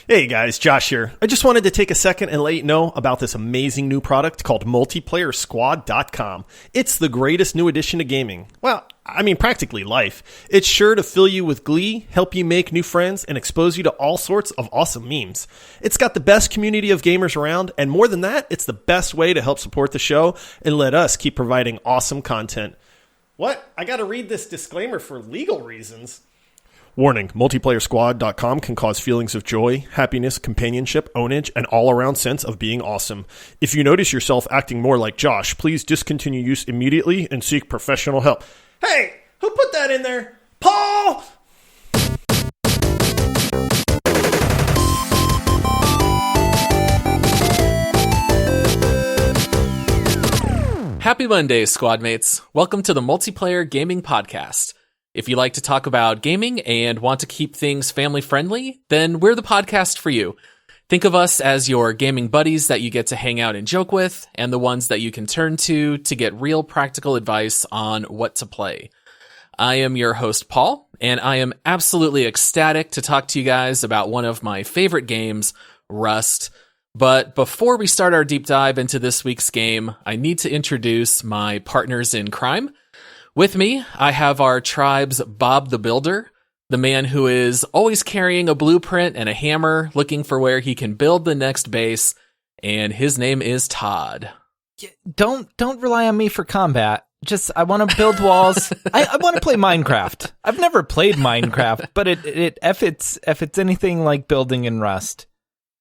Hey guys, Josh here. I just wanted to take a second and let you know about this amazing new product called multiplayersquad.com. It's the greatest new addition to gaming. Well, I mean practically life. It's sure to fill you with glee, help you make new friends, and expose you to all sorts of awesome memes. It's got the best community of gamers around, and more than that, it's the best way to help support the show and let us keep providing awesome content. What? I gotta read this disclaimer for legal reasons. Warning, multiplayersquad.com can cause feelings of joy, happiness, companionship, ownage, and all-around sense of being awesome. If you notice yourself acting more like Josh, please discontinue use immediately and seek professional help. Hey, who put that in there? Paul! Happy Monday, squad mates. Welcome to the Multiplayer Gaming Podcast. If you like to talk about gaming and want to keep things family-friendly, then we're the podcast for you. Think of us as your gaming buddies that you get to hang out and joke with, and the ones that you can turn to get real practical advice on what to play. I am your host, Paul, and I am absolutely ecstatic to talk to you guys about one of my favorite games, Rust. But before we start our deep dive into this week's game, I need to introduce my partners in crime. With me, I have our tribe's Bob the Builder, the man who is always carrying a blueprint and a hammer, looking for where he can build the next base, and his name is Todd. Don't rely on me for combat. I want to build walls. I want to play Minecraft. I've never played Minecraft, but if it's anything like building in Rust,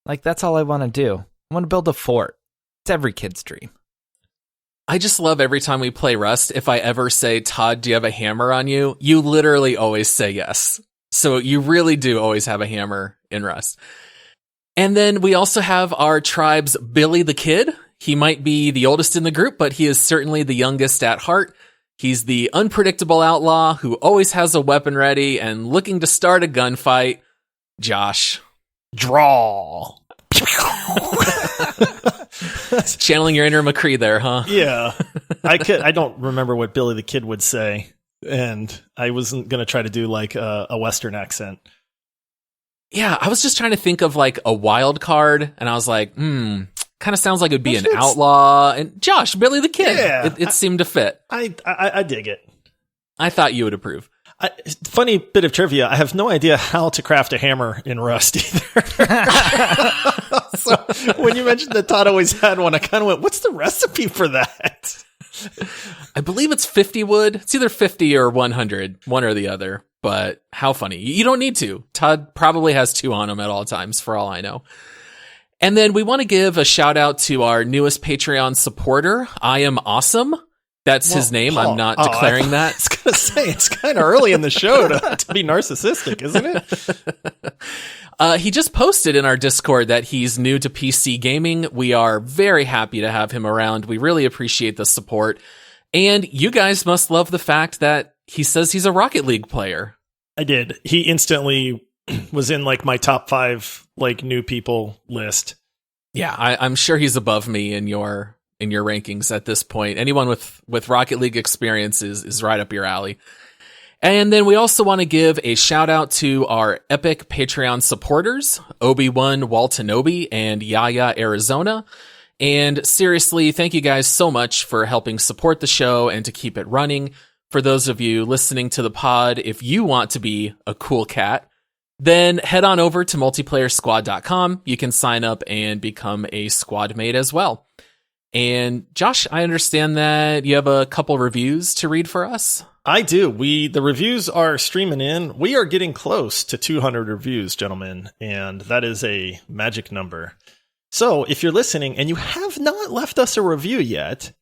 like that's all I want to do. I want to build a fort. It's every kid's dream. I just love every time we play Rust, if I ever say, Todd, do you have a hammer on you? You literally always say yes. So you really do always have a hammer in Rust. And then we also have our tribe's Billy the Kid. He might be the oldest in the group, but he is certainly the youngest at heart. He's the unpredictable outlaw who always has a weapon ready and looking to start a gunfight. Josh. Draw. Channeling your inner McCree there, huh? Yeah. I don't remember what Billy the Kid would say, and I wasn't going to try to do like a Western accent. Yeah, I was just trying to think of like a wild card, and I was like, kind of sounds like it would be an outlaw. And Josh, Billy the Kid. Yeah, it seemed to fit. I dig it. I thought you would approve. Funny bit of trivia. I have no idea how to craft a hammer in Rust either. So when you mentioned that Todd always had one, I kind of went, what's the recipe for that? I believe it's 50 wood. It's either 50 or 100, one or the other. But how funny. You don't need to. Todd probably has two on him at all times, for all I know. And then we want to give a shout out to our newest Patreon supporter, I Am Awesome. That's his name. Paul. I'm not declaring that. I was going to say, it's kind of early in the show to be narcissistic, isn't it? He just posted in our Discord that he's new to PC gaming. We are very happy to have him around. We really appreciate the support. And you guys must love the fact that he says he's a Rocket League player. I did. He instantly was in like my top 5 like new people list. Yeah, I'm sure he's above me in your rankings at this point. Anyone with Rocket League experience is right up your alley. And then we also want to give a shout out to our epic Patreon supporters, Obi-Wan Waltenobi and Yaya Arizona. And seriously, thank you guys so much for helping support the show and to keep it running. For those of you listening to the pod, if you want to be a cool cat, then head on over to multiplayersquad.com. You can sign up and become a squad mate as well. And Josh, I understand that you have a couple reviews to read for us. I do. The reviews are streaming in. We are getting close to 200 reviews, gentlemen, and that is a magic number. So if you're listening and you have not left us a review yet,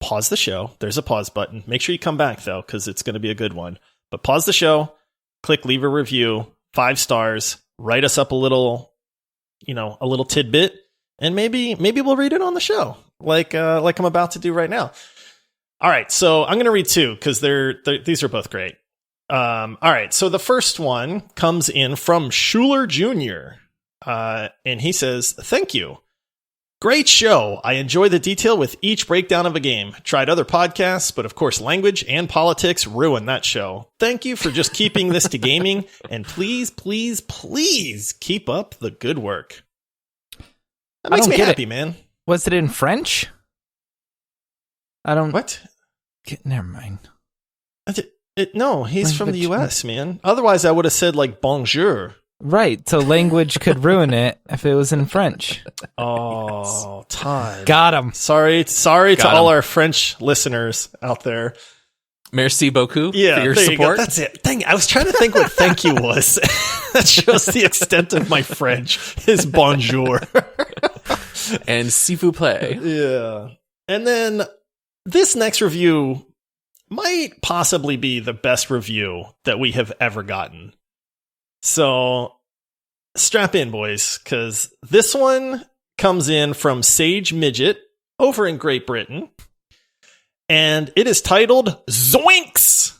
pause the show. There's a pause button. Make sure you come back though, because it's going to be a good one. But pause the show, click leave a review, 5 stars, write us up a little tidbit, and maybe we'll read it on the show. Like I'm about to do right now. All right, so I'm going to read 2 because these are both great. All right, so the first one comes in from Schuler Jr., and he says, "Thank you. Great show. I enjoy the detail with each breakdown of a game. Tried other podcasts, but of course language and politics ruin that show. Thank you for just keeping this to gaming, and please, please, please keep up the good work. That makes me happy, man. Was it in French? I don't... What? Never mind. No, he's from the US, man. Otherwise, I would have said, like, bonjour. Right, so language could ruin it if it was in French. Oh, Todd. Got him. Sorry to all our French listeners out there. Merci beaucoup for your support. You go. That's it. Dang, I was trying to think what thank you was. That shows the extent of my French, is bonjour. And s'il vous plaît. Yeah. And then this next review might possibly be the best review that we have ever gotten. So strap in, boys, because this one comes in from Sage Midget over in Great Britain, and it is titled Zoinks!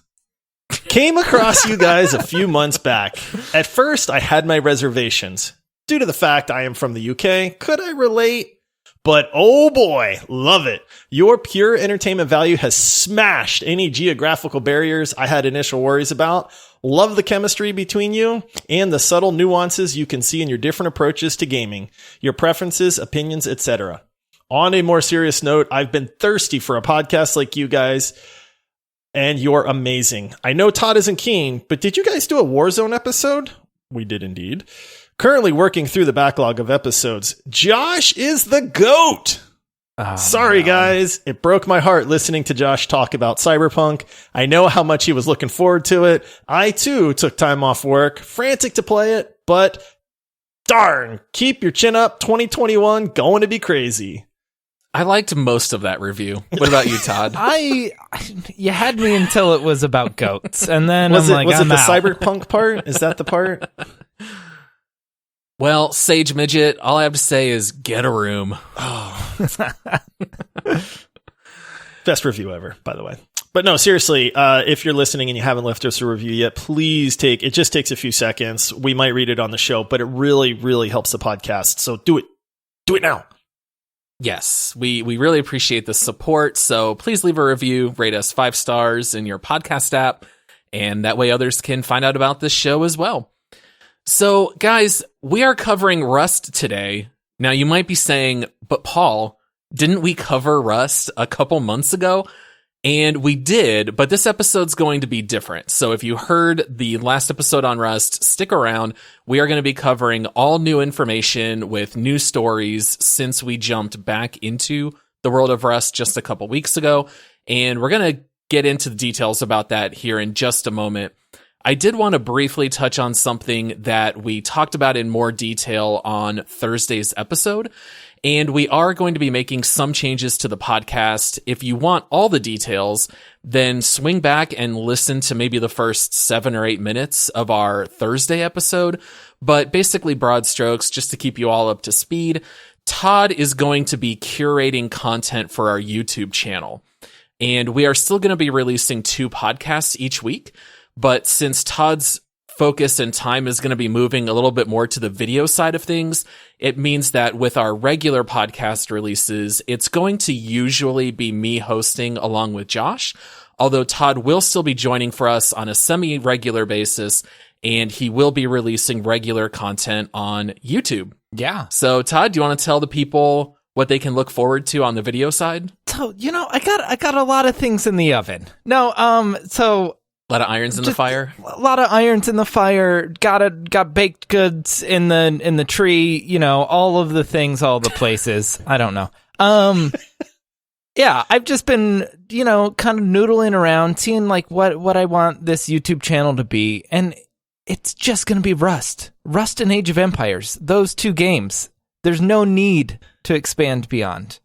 Came across you guys a few months back. At first, I had my reservations. Due to the fact I am from the UK, could I relate? But oh boy, love it. Your pure entertainment value has smashed any geographical barriers I had initial worries about. Love the chemistry between you and the subtle nuances you can see in your different approaches to gaming, your preferences, opinions, etc. On a more serious note, I've been thirsty for a podcast like you guys, and you're amazing. I know Todd isn't keen, but did you guys do a Warzone episode? We did indeed. Currently working through the backlog of episodes. Josh is the GOAT! Sorry, guys. It broke my heart listening to Josh talk about Cyberpunk. I know how much he was looking forward to it. I, too, took time off work, frantic to play it, but darn, keep your chin up. 2021, going to be crazy. I liked most of that review. What about you, Todd? You had me until it was about goats, and then was I'm it the out. Cyberpunk part? Is that the part? Well, Sage Midget, all I have to say is get a room. Best review ever, by the way. But no, seriously, if you're listening and you haven't left us a review yet, please it just takes a few seconds. We might read it on the show, but it really, really helps the podcast. So do it. Do it now. Yes, we really appreciate the support. So please leave a review, rate us 5 stars in your podcast app, and that way others can find out about this show as well. So, guys, we are covering Rust today. Now, you might be saying, but Paul, didn't we cover Rust a couple months ago? And we did, but this episode's going to be different. So if you heard the last episode on Rust, stick around. We are going to be covering all new information with new stories since we jumped back into the world of Rust just a couple weeks ago. And we're going to get into the details about that here in just a moment. I did want to briefly touch on something that we talked about in more detail on Thursday's episode, and we are going to be making some changes to the podcast. If you want all the details, then swing back and listen to maybe the first 7 or 8 minutes of our Thursday episode. But basically, broad strokes, just to keep you all up to speed, Todd is going to be curating content for our YouTube channel, and we are still going to be releasing 2 podcasts each week. But since Todd's focus and time is going to be moving a little bit more to the video side of things, it means that with our regular podcast releases, it's going to usually be me hosting along with Josh, although Todd will still be joining for us on a semi-regular basis, and he will be releasing regular content on YouTube. Yeah. So, Todd, do you want to tell the people what they can look forward to on the video side? So, I got a lot of things in the oven. No, A lot of irons in the fire. A lot of irons in the fire. Got baked goods in the tree. All of the things, all the places. I don't know. Yeah, I've just been kind of noodling around, seeing like what I want this YouTube channel to be, and it's just gonna be Rust and Age of Empires. Those 2 games. There's no need to expand beyond.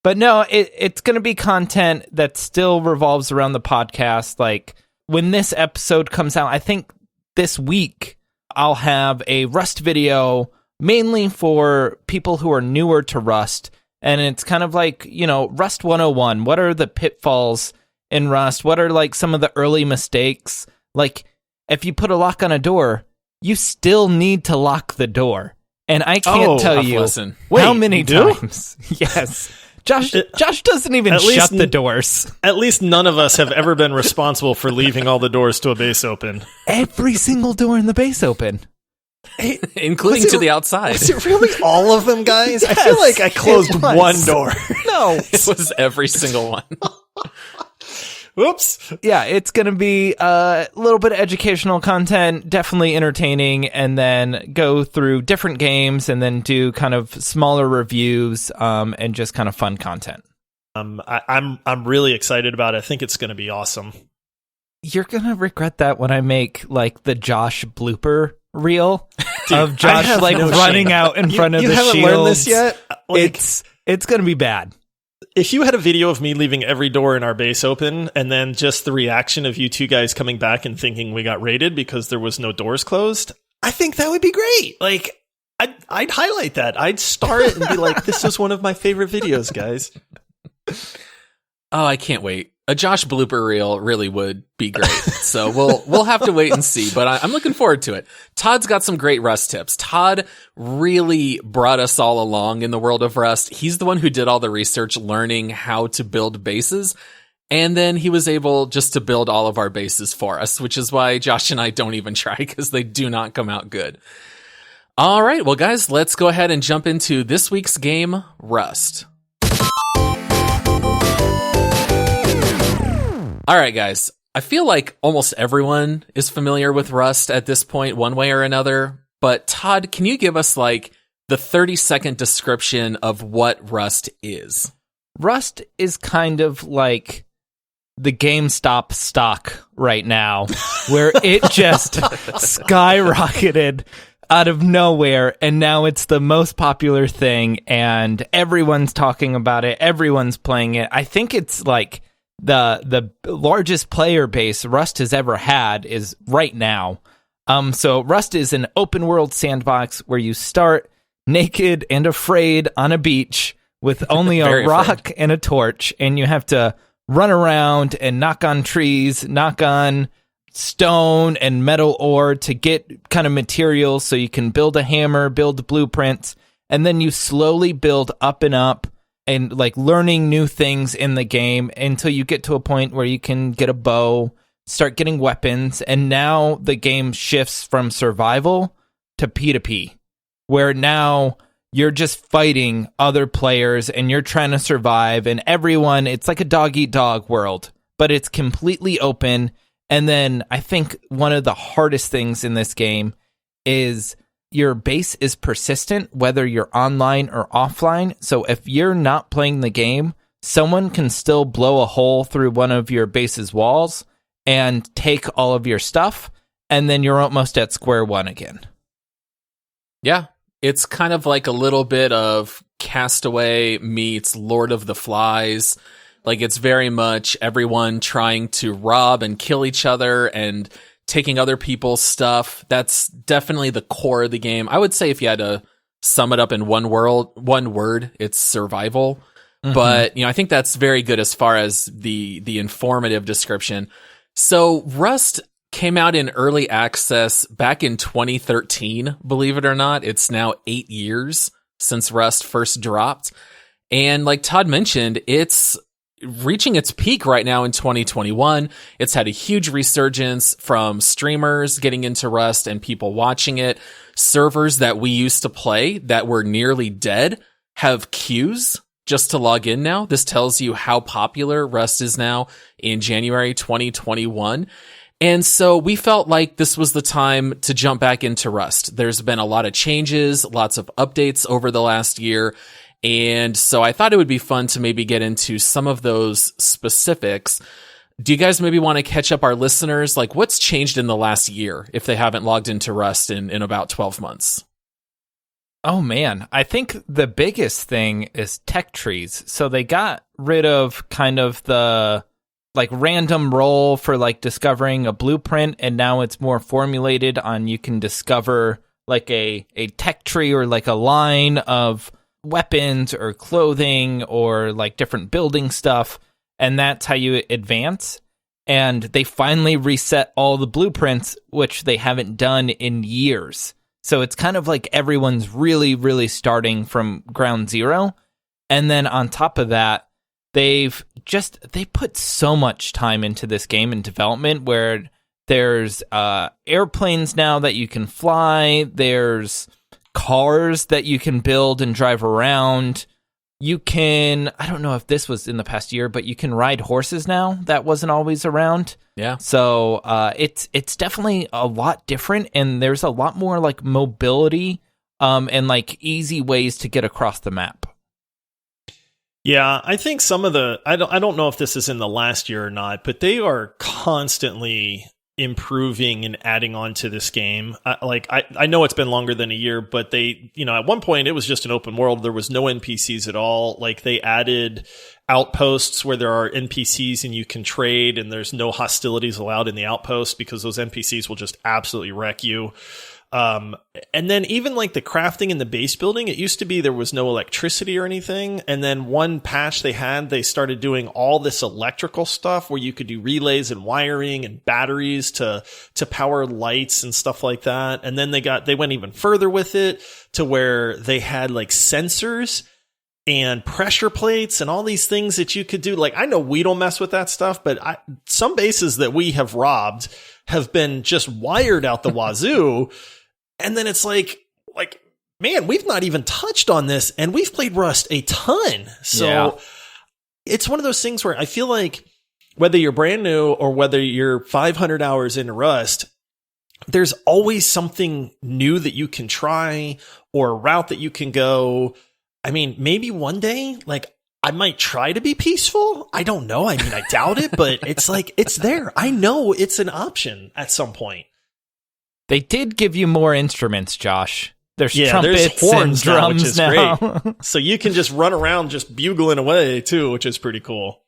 But no, it's gonna be content that still revolves around the podcast, like. When this episode comes out, I think this week, I'll have a Rust video mainly for people who are newer to Rust. And it's kind of like, Rust 101. What are the pitfalls in Rust? What are like some of the early mistakes? Like, if you put a lock on a door, you still need to lock the door. And I can't tell you how many times. Yes. Josh doesn't even shut the doors. At least none of us have ever been responsible for leaving all the doors to a base open. Every single door in the base open. Including to the outside. Was it really all of them, guys? Yes, I feel like I closed one door. No. It was every single one. Whoops. Yeah, it's going to be a little bit of educational content, definitely entertaining, and then go through different games and then do kind of smaller reviews and just kind of fun content. I'm really excited about it. I think it's going to be awesome. You're going to regret that when I make like the Josh blooper reel of Josh like running out in front of the shields. You haven't learned this yet? It's going to be bad. If you had a video of me leaving every door in our base open and then just the reaction of you two guys coming back and thinking we got raided because there was no doors closed, I think that would be great. Like, I'd highlight that. I'd star it and be like, this is one of my favorite videos, guys. Oh, I can't wait. A Josh blooper reel really would be great. So we'll have to wait and see, but I'm looking forward to it. Todd's got some great Rust tips. Todd really brought us all along in the world of Rust. He's the one who did all the research learning how to build bases. And then he was able just to build all of our bases for us, which is why Josh and I don't even try because they do not come out good. All right. Well, guys, let's go ahead and jump into this week's game, Rust. All right, guys, I feel like almost everyone is familiar with Rust at this point, one way or another. But Todd, can you give us like the 30-second description of what Rust is? Rust is kind of like the GameStop stock right now, where it just skyrocketed out of nowhere, and now it's the most popular thing, and everyone's talking about it, everyone's playing it. I think it's like the largest player base Rust has ever had is right now. So Rust is an open world sandbox where you start naked and afraid on a beach with only a rock and a torch, and you have to run around and knock on trees, knock on stone and metal ore to get kind of materials so you can build a hammer, build blueprints, and then you slowly build up and up and like learning new things in the game until you get to a point where you can get a bow, start getting weapons, and now the game shifts from survival to P2P, where now you're just fighting other players and you're trying to survive, and everyone, it's like a dog-eat-dog world, but it's completely open. And then I think one of the hardest things in this game is your base is persistent, whether you're online or offline. So if you're not playing the game, someone can still blow a hole through one of your base's walls and take all of your stuff, and then you're almost at square one again. Yeah, it's kind of like a little bit of Castaway meets Lord of the Flies. Like, it's very much everyone trying to rob and kill each other and taking other people's stuff. That's definitely the core of the game. I would say if you had to sum it up in one word, it's survival. Mm-hmm. But, you know, I think that's very good as far as the informative description. So Rust came out in early access back in 2013, believe it or not. It's now 8 years since Rust first dropped. And like Todd mentioned, it's reaching its peak right now in 2021. It's had a huge resurgence from streamers getting into Rust and people watching it. Servers that we used to play that were nearly dead have queues just to log in now. This tells you how popular Rust is now in January 2021. And so we felt like this was the time to jump back into Rust. There's been a lot of changes, lots of updates over the last year. And so I thought it would be fun to maybe get into some of those specifics. Do you guys maybe want to catch up our listeners? Like, what's changed in the last year if they haven't logged into Rust in about 12 months? Oh, man. I think the biggest thing is tech trees. So they got rid of kind of the like random roll for like discovering a blueprint, and now it's more formulated on you can discover like a tech tree or like a line of weapons or clothing or like different building stuff, and that's how you advance. And they finally reset all the blueprints, which they haven't done in years. So it's kind of like everyone's really, really starting from ground zero. And then on top of that, they put so much time into this game and development, where there's airplanes now that you can fly, there's cars that you can build and drive around. You can, I don't know if this was in the past year, but you can ride horses now. That wasn't always around. Yeah. So it's definitely a lot different, and there's a lot more like mobility and like easy ways to get across the map. Yeah, I think some of the I don't know if this is in the last year or not, but they are constantly improving and adding on to this game. I know it's been longer than a year, but they, at one point it was just an open world. There was no NPCs at all. Like, they added outposts where there are NPCs and you can trade, and there's no hostilities allowed in the outpost because those NPCs will just absolutely wreck you. And then even like the crafting and the base building, it used to be there was no electricity or anything. And then one patch they started doing all this electrical stuff where you could do relays and wiring and batteries to power lights and stuff like that. And then they went even further with it to where they had like sensors and pressure plates and all these things that you could do. Like, I know we don't mess with that stuff, but some bases that we have robbed have been just wired out the wazoo. And then it's like, man, we've not even touched on this, and we've played Rust a ton. So It's one of those things where I feel like whether you're brand new or whether you're 500 hours into Rust, there's always something new that you can try or a route that you can go. I mean, maybe one day, like, I might try to be peaceful. I don't know. I mean, I doubt it, but it's like, it's there. I know it's an option at some point. They did give you more instruments, Josh. There's trumpets, there's horns and drums which is now. great. So you can just run around just bugling away too, which is pretty cool.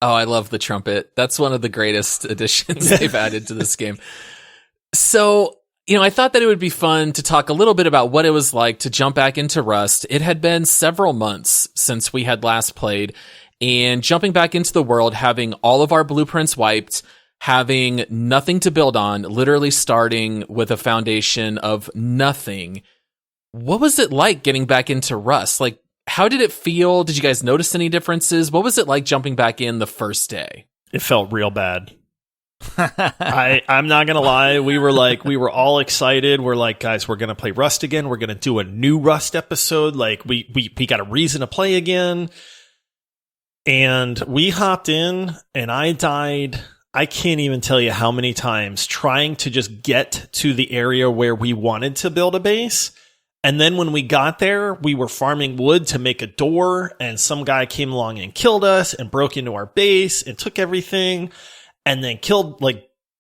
Oh, I love the trumpet. That's one of the greatest additions they've added to this game. So, I thought that it would be fun to talk a little bit about what it was like to jump back into Rust. It had been several months since we had last played, and jumping back into the world, having all of our blueprints wiped, having nothing to build on, literally starting with a foundation of nothing. What was it like getting back into Rust? Like, how did it feel? Did you guys notice any differences? What was it like jumping back in the first day? It felt real bad. I'm not gonna lie. We were all excited. We're like, guys, we're gonna play Rust again. We're gonna do a new Rust episode. Like, we got a reason to play again. And we hopped in, and I died. I can't even tell you how many times trying to just get to the area where we wanted to build a base. And then when we got there, we were farming wood to make a door, and some guy came along and killed us and broke into our base and took everything, and then killed,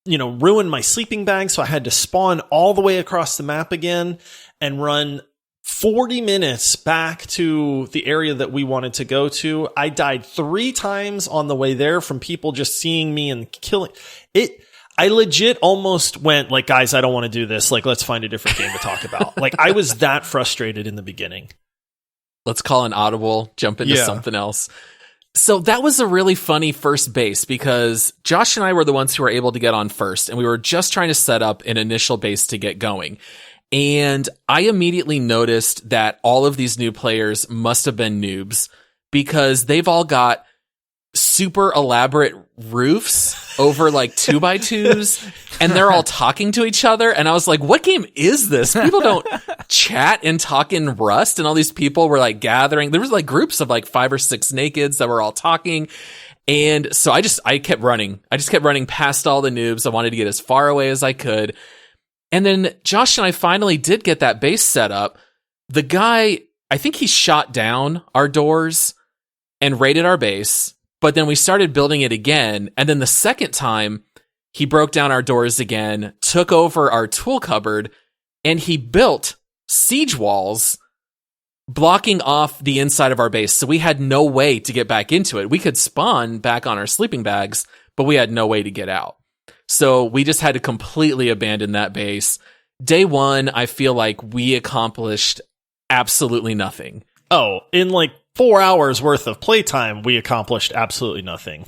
ruined my sleeping bag. So I had to spawn all the way across the map again and run 40 minutes back to the area that we wanted to go to. I died 3 times on the way there from people just seeing me and killing it. I legit almost went like, guys, I don't want to do this. Like, let's find a different game to talk about. Like, I was that frustrated in the beginning. Let's call an audible, jump into something else. So that was a really funny first base, because Josh and I were the ones who were able to get on first, and we were just trying to set up an initial base to get going. And I immediately noticed that all of these new players must have been noobs, because they've all got super elaborate roofs over like 2x2s, and they're all talking to each other. And I was like, what game is this? People don't chat and talk in Rust. And all these people were like gathering. There was like groups of like 5 or 6 nakeds that were all talking. And so I kept running. I just kept running past all the noobs. I wanted to get as far away as I could. And then Josh and I finally did get that base set up. The guy, I think he shot down our doors and raided our base, but then we started building it again. And then the second time, he broke down our doors again, took over our tool cupboard, and he built siege walls blocking off the inside of our base. So we had no way to get back into it. We could spawn back on our sleeping bags, but we had no way to get out. So we just had to completely abandon that base. Day 1, I feel like we accomplished absolutely nothing. Oh, in like 4 hours worth of playtime, we accomplished absolutely nothing.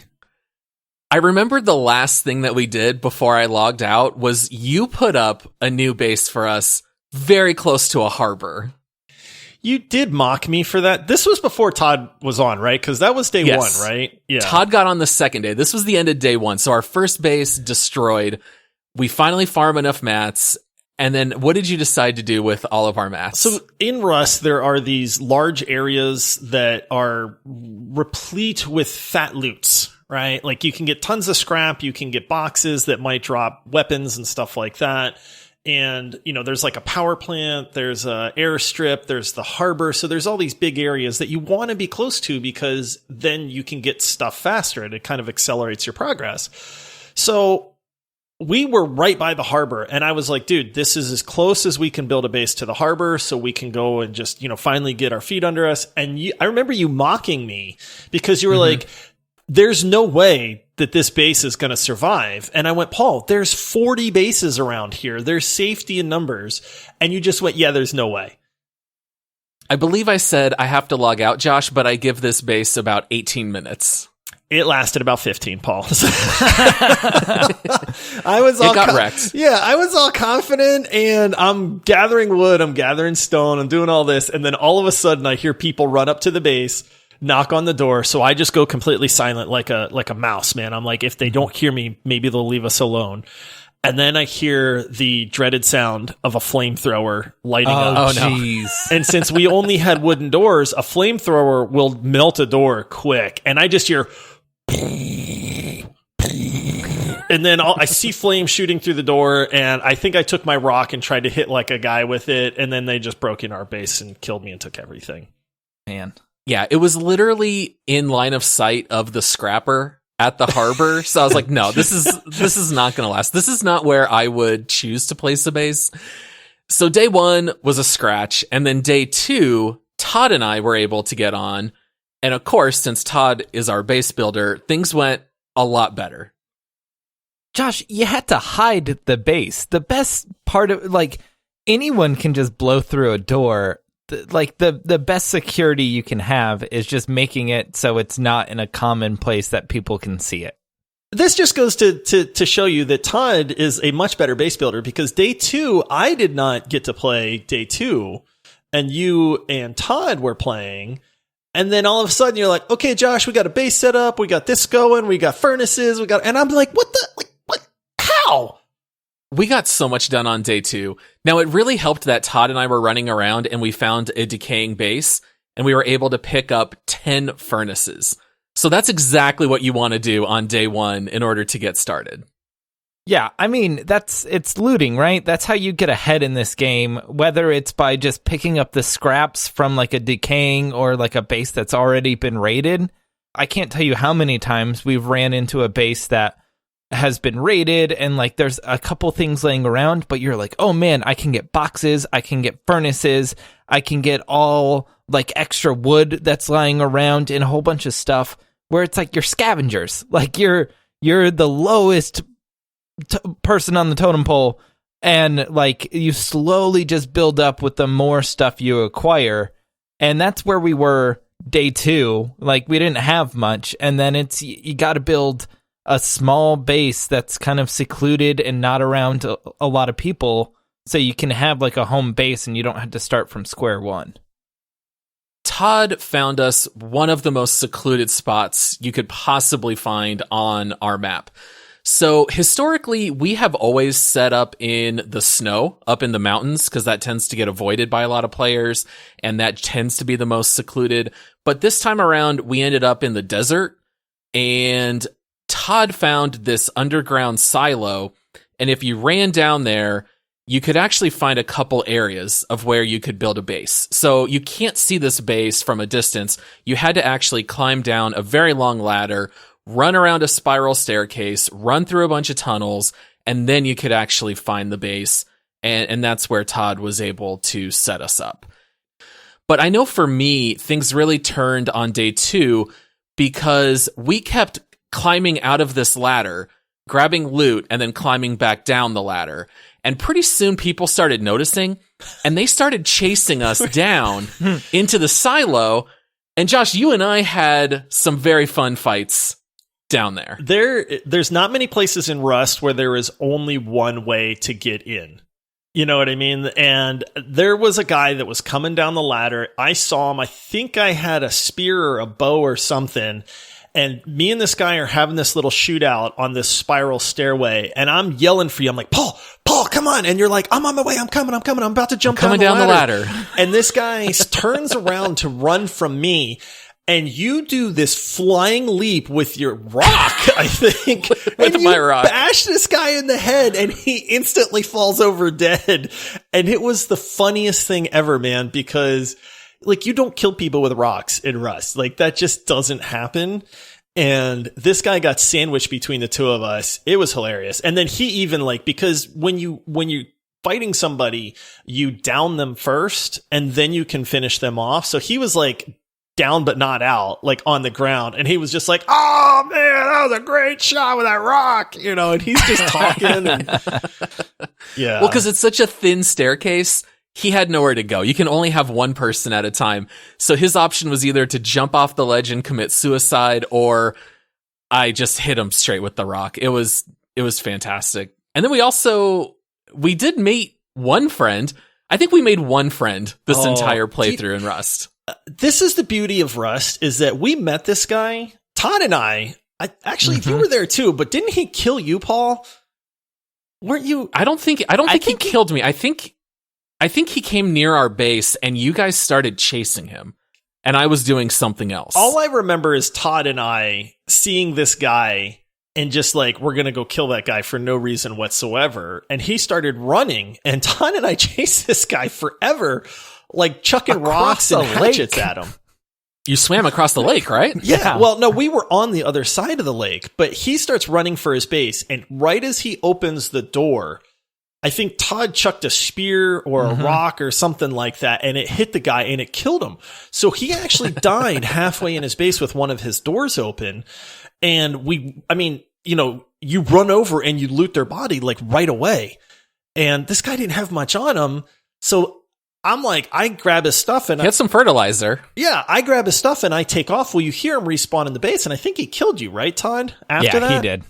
I remembered the last thing that we did before I logged out was you put up a new base for us very close to a harbor. You did mock me for that. This was before Todd was on, right? Because that was day Yes. one, right? Yeah. Todd got on the second day. This was the end of day one. So our first base destroyed. We finally farm enough mats. And then what did you decide to do with all of our mats? So in Rust, there are these large areas that are replete with fat loots, right? Like you can get tons of scrap. You can get boxes that might drop weapons and stuff like that. And, you know, there's like a power plant, there's a airstrip, there's the harbor. So there's all these big areas that you want to be close to because then you can get stuff faster and it kind of accelerates your progress. So we were right by the harbor and I was like, dude, this is as close as we can build a base to the harbor so we can go and just, you know, finally get our feet under us. And I remember you mocking me because you were like, there's no way that this base is going to survive. And I went, Paul, there's 40 bases around here. There's safety in numbers. And you just went, yeah, there's no way. I believe I said I have to log out, Josh, but I give this base about 18 minutes. It lasted about 15, Paul. I was all got wrecked. Yeah, I was all confident and I'm gathering wood, I'm gathering stone, I'm doing all this. And then all of a sudden I hear people run up to the base, knock on the door. So I just go completely silent like a mouse, man. I'm like, if they don't hear me, maybe they'll leave us alone. And then I hear the dreaded sound of a flamethrower lighting up. Oh, jeez. And since we only had wooden doors, a flamethrower will melt a door quick. And I just hear, and then I see flames shooting through the door. And I think I took my rock and tried to hit like a guy with it. And then they just broke in our base and killed me and took everything. Man. Yeah, it was literally in line of sight of the scrapper at the harbor. So I was like, no, this is not going to last. This is not where I would choose to place a base. So day one was a scratch. And then day two, Todd and I were able to get on. And of course, since Todd is our base builder, things went a lot better. Josh, you had to hide the base. The best part of, like, anyone can just blow through a door. The best security you can have is just making it so it's not in a common place that people can see it. This just goes to show you that Todd is a much better base builder because day two, I did not get to play day two and you and Todd were playing. And then all of a sudden you're like, okay, Josh, we got a base set up. We got this going. We got furnaces. And I'm like, what? How? We got so much done on day two. Now, it really helped that Todd and I were running around and we found a decaying base and we were able to pick up 10 furnaces. So that's exactly what you want to do on day one in order to get started. Yeah, I mean, it's looting, right? That's how you get ahead in this game, whether it's by just picking up the scraps from like a decaying or like a base that's already been raided. I can't tell you how many times we've ran into a base that has been raided and like there's a couple things laying around, but you're like, oh man, I can get boxes, I can get furnaces, I can get all like extra wood that's lying around and a whole bunch of stuff where it's like you're scavengers. Like you're the lowest person on the totem pole and like you slowly just build up with the more stuff you acquire. And that's where we were day two. Like we didn't have much. And then you got to build a small base that's kind of secluded and not around a lot of people so you can have like a home base and you don't have to start from square one. Todd found us one of the most secluded spots you could possibly find on our map. So historically, we have always set up in the snow, up in the mountains, because that tends to get avoided by a lot of players, and that tends to be the most secluded. But this time around, we ended up in the desert, and Todd found this underground silo, and if you ran down there, you could actually find a couple areas of where you could build a base. So you can't see this base from a distance. You had to actually climb down a very long ladder, run around a spiral staircase, run through a bunch of tunnels, and then you could actually find the base. And that's where Todd was able to set us up. But I know for me, things really turned on day two because we kept climbing out of this ladder, grabbing loot, and then climbing back down the ladder. And pretty soon people started noticing, and they started chasing us down into the silo. And Josh, you and I had some very fun fights down there. There's not many places in Rust where there is only one way to get in. You know what I mean? And there was a guy that was coming down the ladder. I saw him. I think I had a spear or a bow or something. And me and this guy are having this little shootout on this spiral stairway. And I'm yelling for you. I'm like, Paul, come on. And you're like, I'm on my way. I'm coming. I'm about to jump down the ladder. And this guy turns around to run from me. And you do this flying leap with your rock, I think. with my rock. Bash this guy in the head and he instantly falls over dead. And it was the funniest thing ever, man, because like you don't kill people with rocks in Rust. Like that just doesn't happen. And this guy got sandwiched between the two of us. It was hilarious. And then he even like, because when you fighting somebody, you down them first and then you can finish them off. So he was like down but not out, like on the ground, and he was just like, oh man, that was a great shot with that rock, you know, and he's just talking and yeah. Well, because it's such a thin staircase, he had nowhere to go. You can only have one person at a time. So his option was either to jump off the ledge and commit suicide, or I just hit him straight with the rock. It was fantastic. And then we did meet one friend. I think we made one friend this entire playthrough in Rust. This is the beauty of Rust, is that we met this guy, Todd and I actually, you were there too, but didn't he kill you, Paul? Weren't you? I don't think he killed me. I think he came near our base and you guys started chasing him and I was doing something else. All I remember is Todd and I seeing this guy and just like, we're going to go kill that guy for no reason whatsoever. And he started running and Todd and I chased this guy forever, like chucking rocks and hatchets at him. You swam across the lake, right? Yeah. Well, no, we were on the other side of the lake, but he starts running for his base. And right as he opens the door, I think Todd chucked a spear or a rock or something like that, and it hit the guy and it killed him. So he actually died halfway in his base with one of his doors open. And you run over and you loot their body like right away. And this guy didn't have much on him. So I'm like, I grab his stuff and he had some fertilizer. Yeah, I grab his stuff and I take off. Well, you hear him respawn in the base, and I think he killed you, right, Todd? After that? Yeah, he did.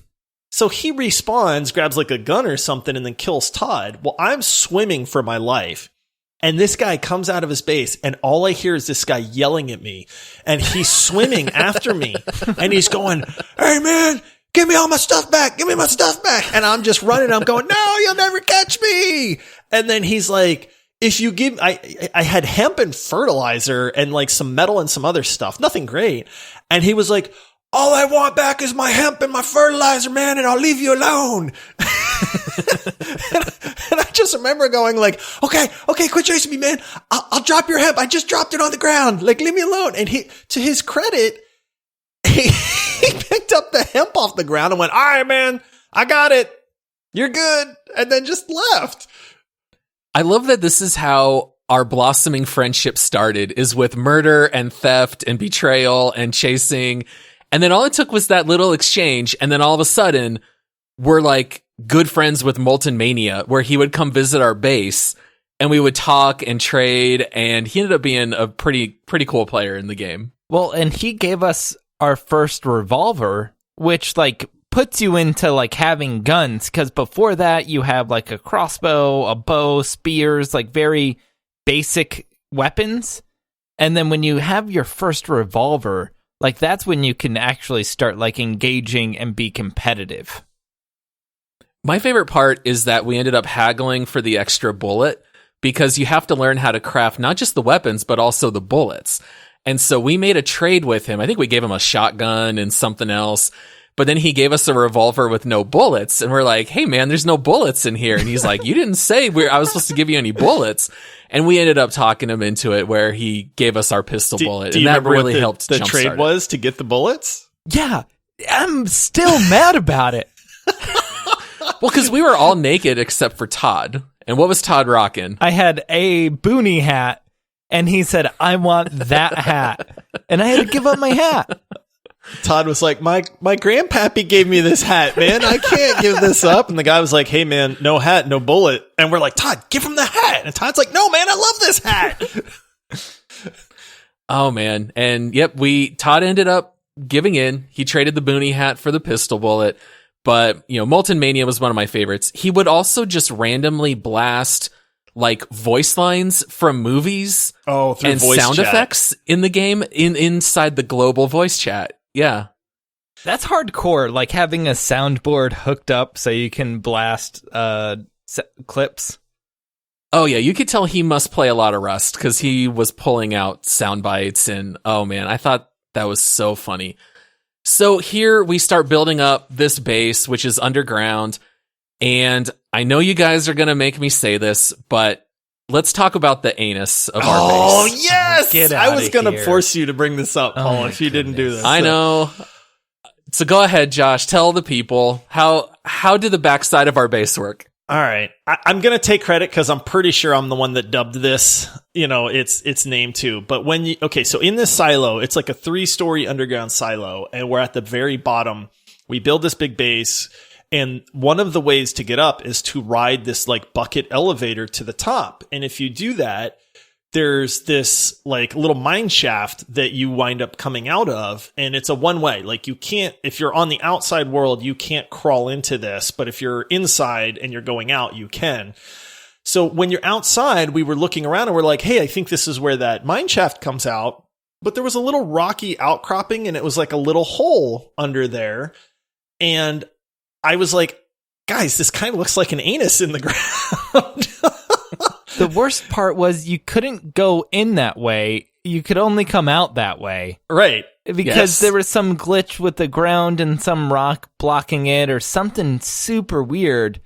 So he respawns, grabs like a gun or something, and then kills Todd. Well, I'm swimming for my life. And this guy comes out of his base, and all I hear is this guy yelling at me. And he's swimming after me. And he's going, hey, man, give me all my stuff back. Give me my stuff back. And I'm just running. I'm going, no, you'll never catch me. And then he's like, if you give, I had hemp and fertilizer and like some metal and some other stuff. Nothing great. And he was like, all I want back is my hemp and my fertilizer, man, and I'll leave you alone. and I just remember going like, okay, quit chasing me, man. I'll drop your hemp. I just dropped it on the ground. Like, leave me alone. And he, to his credit, he picked up the hemp off the ground and went, all right, man, I got it. You're good. And then just left. I love that this is how our blossoming friendship started, is with murder and theft and betrayal and chasing. And then all it took was that little exchange. And then all of a sudden we're like good friends with Molten Mania, where he would come visit our base and we would talk and trade. And he ended up being a pretty cool player in the game. Well, and he gave us our first revolver, which like puts you into like having guns, because before that you have like a crossbow, a bow, spears, like very basic weapons. And then when you have your first revolver, like that's when you can actually start like engaging and be competitive. My favorite part is that we ended up haggling for the extra bullet, because you have to learn how to craft not just the weapons but also the bullets. And so we made a trade with him. I think we gave him a shotgun and something else. But then he gave us a revolver with no bullets. And we're like, hey, man, there's no bullets in here. And he's like, you didn't say I was supposed to give you any bullets. And we ended up talking him into it, where he gave us our pistol bullet. Do and you that remember really what helped the trade was to get the bullets? Yeah, I'm still mad about it. Well, because we were all naked except for Todd. And what was Todd rocking? I had a boonie hat, and he said, I want that hat. And I had to give up my hat. Todd was like, my grandpappy gave me this hat, man. I can't give this up. And the guy was like, hey, man, no hat, no bullet. And we're like, Todd, give him the hat. And Todd's like, no, man, I love this hat. Oh, man. And yep, Todd ended up giving in. He traded the boonie hat for the pistol bullet. but Molten Mania was one of my favorites. He would also just randomly blast like voice lines from movies and voice sound chat effects in the game inside the global voice chat. Yeah. That's hardcore, like having a soundboard hooked up so you can blast clips. Oh yeah, you could tell he must play a lot of Rust because he was pulling out sound bites, and oh man, I thought that was so funny. So here we start building up this base, which is underground, and I know you guys are going to make me say this, but let's talk about the anus of our base. Oh, yes! Get I was outta going to here. force you to bring this up, Paul, if you didn't do this. I know. So go ahead, Josh. Tell the people, how did the backside of our base work? All right. I'm going to take credit because I'm pretty sure I'm the one that dubbed this, its name too. But so in this silo, it's like a 3-story underground silo, and we're at the very bottom. We build this big base, and one of the ways to get up is to ride this like bucket elevator to the top. And if you do that, there's this like little mine shaft that you wind up coming out of, and it's a one way. Like you can't, if you're on the outside world, you can't crawl into this, but if you're inside and you're going out, you can. So when you're outside, we were looking around and we're like, hey, I think this is where that mine shaft comes out, but there was a little rocky outcropping and it was like a little hole under there. And I was like, guys, this kind of looks like an anus in the ground. The worst part was you couldn't go in that way. You could only come out that way. Right. Because there was some glitch with the ground and some rock blocking it or something super weird.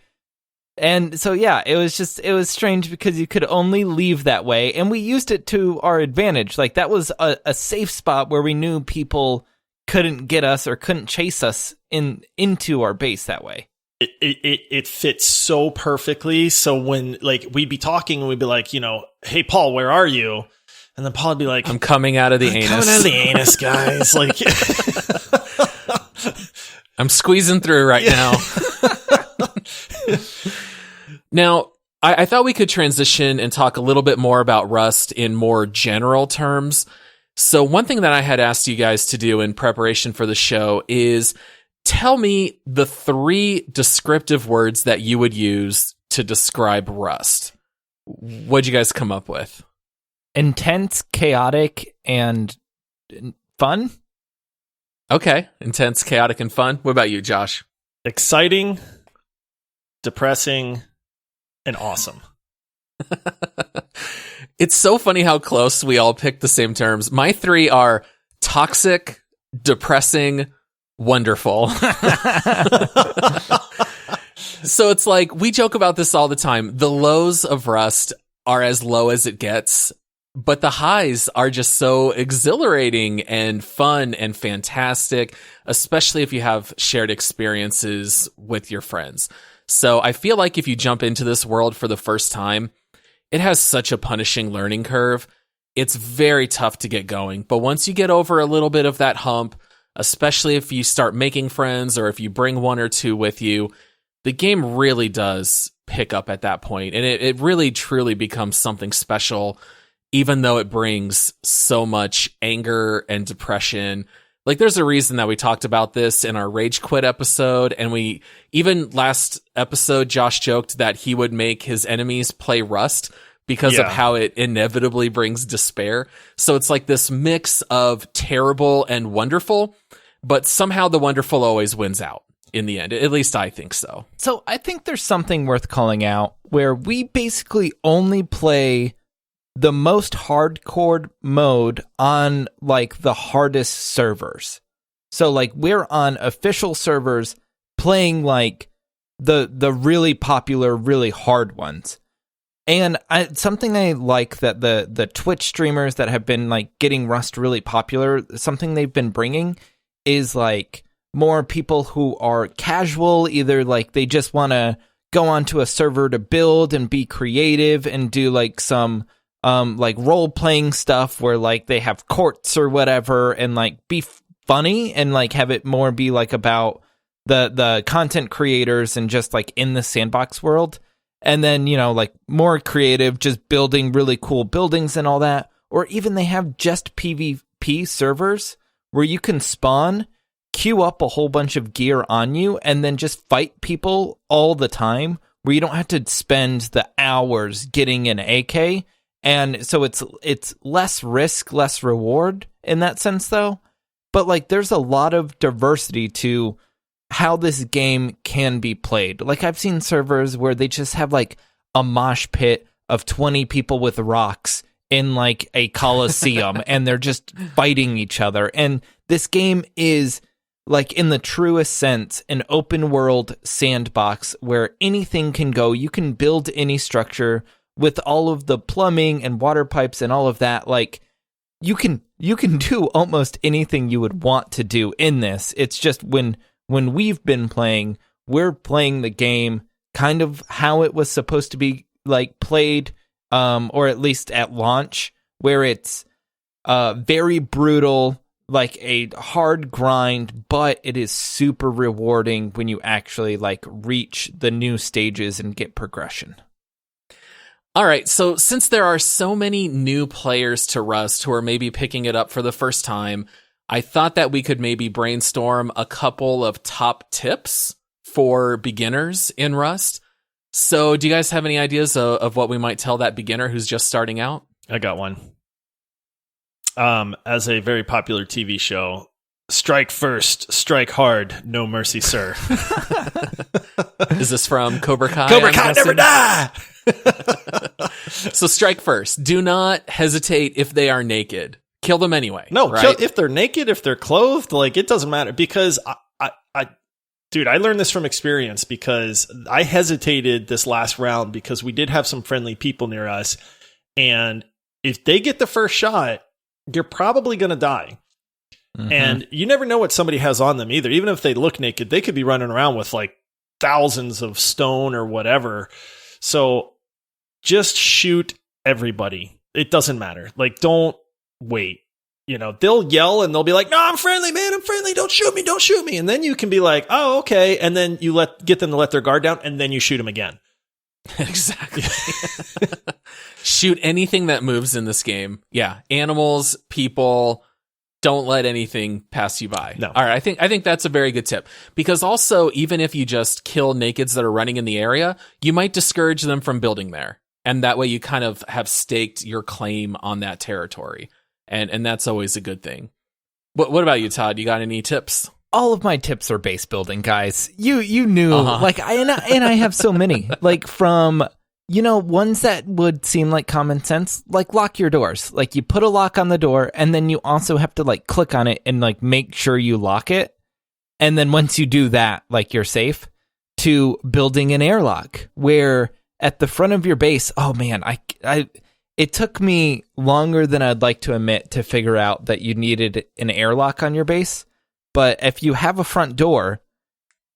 And so, yeah, it was strange because you could only leave that way. And we used it to our advantage. Like that was a safe spot where we knew people couldn't get us or couldn't chase us into our base that way. It fits so perfectly. So when like we'd be talking and we'd be like, hey Paul, where are you? And then Paul would be like, I'm coming out of the anus. Coming out of the anus, guys. Like I'm squeezing through right now. Now, I thought we could transition and talk a little bit more about Rust in more general terms. So one thing that I had asked you guys to do in preparation for the show is tell me the 3 descriptive words that you would use to describe Rust. What'd you guys come up with? Intense, chaotic, and fun? Okay. Intense, chaotic, and fun. What about you, Josh? Exciting, depressing, and awesome. It's so funny how close we all picked the same terms. My 3 are toxic, depressing, wonderful. So it's like, we joke about this all the time. The lows of Rust are as low as it gets, but the highs are just so exhilarating and fun and fantastic, especially if you have shared experiences with your friends. So I feel like if you jump into this world for the first time, it has such a punishing learning curve. It's very tough to get going, but once you get over a little bit of that hump, especially if you start making friends or if you bring 1 or 2 with you, the game really does pick up at that point, and it really truly becomes something special, even though it brings so much anger and depression. Like, there's a reason that we talked about this in our Rage Quit episode, and we even last episode, Josh joked that he would make his enemies play Rust because of how it inevitably brings despair. So it's like this mix of terrible and wonderful, but somehow the wonderful always wins out in the end. At least I think so. So I think there's something worth calling out where we basically only play the most hardcore mode on like the hardest servers. So like we're on official servers playing like the really popular, really hard ones. And something I like that the Twitch streamers that have been like getting Rust really popular, something they've been bringing is like more people who are casual, either like they just want to go onto a server to build and be creative and do like some like role playing stuff where like they have courts or whatever and like be funny and like have it more be like about the content creators and just like in the sandbox world. And then, like more creative, just building really cool buildings and all that. Or even they have just PvP servers where you can spawn queue up a whole bunch of gear on you and then just fight people all the time, where you don't have to spend the hours getting an AK. And so it's less risk, less reward in that sense, though. But like, there's a lot of diversity to how this game can be played. Like, I've seen servers where they just have like a mosh pit of 20 people with rocks in like a coliseum and they're just fighting each other. And this game is, like, in the truest sense, an open world sandbox where anything can go. You can build any structure with all of the plumbing and water pipes and all of that. Like, you can do almost anything you would want to do in this. It's just when we've been playing, we're playing the game kind of how it was supposed to be, like, played, or at least at launch, where it's very brutal, like a hard grind, but it is super rewarding when you actually like reach the new stages and get progression. All right, so since there are so many new players to Rust who are maybe picking it up for the first time, I thought that we could maybe brainstorm a couple of top tips for beginners in Rust. So do you guys have any ideas of what we might tell that beginner who's just starting out? I got one. As a very popular TV show, strike first, strike hard, no mercy, sir. Is this from Cobra Kai? Cobra Kai never die! So strike first. Do not hesitate if they are naked. Kill them anyway. No, right? If they're naked, if they're clothed, like, it doesn't matter. Because dude, I learned this from experience, because I hesitated this last round because we did have some friendly people near us. And if they get the first shot, you're probably going to die. Mm-hmm. And you never know what somebody has on them either. Even if they look naked, they could be running around with like thousands of stone or whatever. So just shoot everybody. It doesn't matter. Like, don't wait. You know, they'll yell and they'll be like, "No, I'm friendly, man. I'm friendly. Don't shoot me. Don't shoot me." And then you can be like, "Oh, okay." And then you get them to let their guard down, and then you shoot them again. Exactly. Shoot anything that moves in this game. Yeah. Animals, people, don't let anything pass you by. No. All right. I think that's a very good tip, because also, even if you just kill nakeds that are running in the area, you might discourage them from building there. And that way you kind of have staked your claim on that territory. And that's always a good thing. What about you, Todd? You got any tips? All of my tips are base building, guys. You knew, like, I have so many, like, from, you know, ones that would seem like common sense, like lock your doors. Like, you put a lock on the door, and then you also have to like click on it and like make sure you lock it. And then once you do that, like, you're safe. To building an airlock, where at the front of your base, oh man, it took me longer than I'd like to admit to figure out that you needed an airlock on your base. But if you have a front door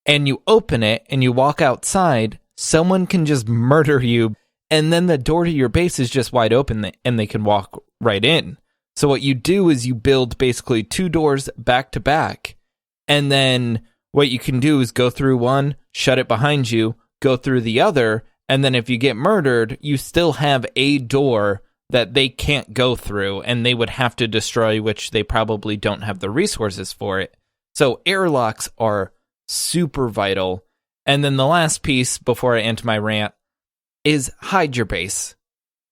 and you open it and you walk outside, someone can just murder you, and then the door to your base is just wide open and they can walk right in. So what you do is you build basically 2 doors back to back, and then what you can do is go through one, shut it behind you, go through the other, and then if you get murdered, you still have a door that they can't go through, and they would have to destroy, which they probably don't have the resources for it. So airlocks are super vital. And then the last piece before I end my rant is hide your base.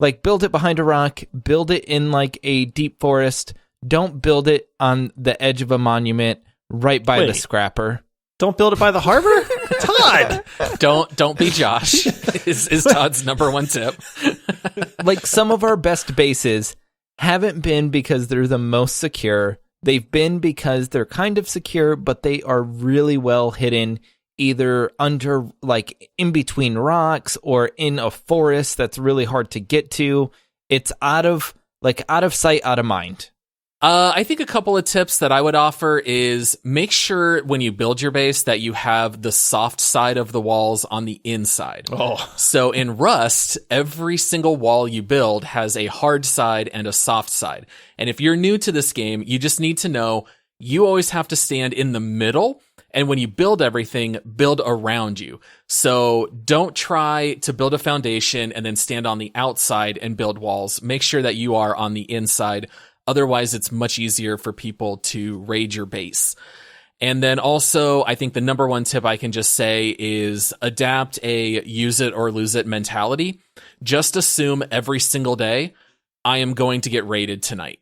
Like, build it behind a rock, build it in like a deep forest. Don't build it on the edge of a monument right by the scrapper. Don't build it by the harbor? Todd! Don't be Josh, is Todd's number one tip. Like, some of our best bases haven't been because they're the most secure. They've been because they're kind of secure, but they are really well hidden, either under, like, in between rocks or in a forest that's really hard to get to. It's out of sight, out of mind. I think a couple of tips that I would offer is make sure when you build your base that you have the soft side of the walls on the inside. Oh. So in Rust, every single wall you build has a hard side and a soft side. And if you're new to this game, you just need to know you always have to stand in the middle. And when you build everything, build around you. So don't try to build a foundation and then stand on the outside and build walls. Make sure that you are on the inside. Otherwise, it's much easier for people to raid your base. And then also, I think the number one tip I can just say is adapt a use it or lose it mentality. Just assume every single day, I am going to get raided tonight.